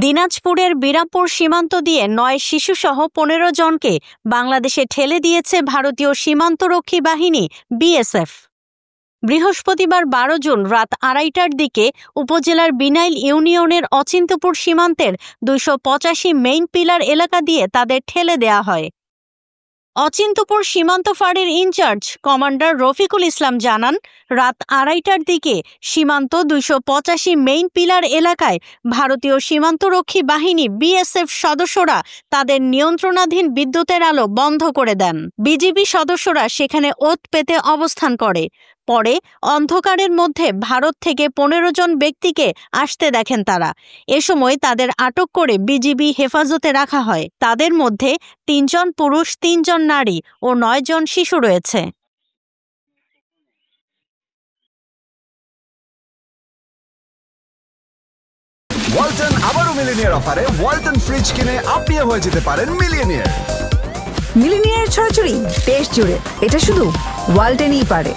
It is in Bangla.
দিনাজপুরের বিরামপুর সীমান্ত দিয়ে ৯ শিশুসহ ১৫ জনকে বাংলাদেশে ঠেলে দিয়েছে ভারতীয় সীমান্তরক্ষী বাহিনী বিএসএফ। বৃহস্পতিবার ১২ জুন রাত ২:৩০টার দিকে উপজেলার বিনাইল ইউনিয়নের অচিন্তপুর সীমান্তের ২৮৫ মেইন পিলার এলাকা দিয়ে তাদের ঠেলে দেয়া হয়। অচিন্তপুর সীমান্ত ফাঁড়ির ইনচার্জ কমান্ডার রফিকুল ইসলাম জানান, রাত ২:৩০টার দিকে সীমান্ত ২৮৫ মেইন পিলার এলাকায় ভারতীয় সীমান্তরক্ষী বাহিনী বিএসএফ সদস্যরা তাদের নিয়ন্ত্রণাধীন বিদ্যুতের আলো বন্ধ করে দেন। বিজিবি সদস্যরা সেখানে ওত পেতে অবস্থান করে। পরে অন্ধকারের মধ্যে ভারত থেকে ১৫ জন ব্যক্তিকে আসতে দেখেন তারা। এ সময় তাদের আটক করে বিজিবি হেফাজতে রাখা হয়। তাদের মধ্যে ৩ জন পুরুষ, ৩ জন নারী ও ৯ জন শিশু রয়েছে। ওয়ালটন আবারও মিলিনিয়ার অফারে ওয়ালটন ফ্রিজ কিনে আপনিও হয়ে যেতে পারেন মিলিয়নিয়ার। মিলিনিয়ার ছড়াছড়ি দেশ জুড়ে, এটা শুধু ওয়ালটনই পারে।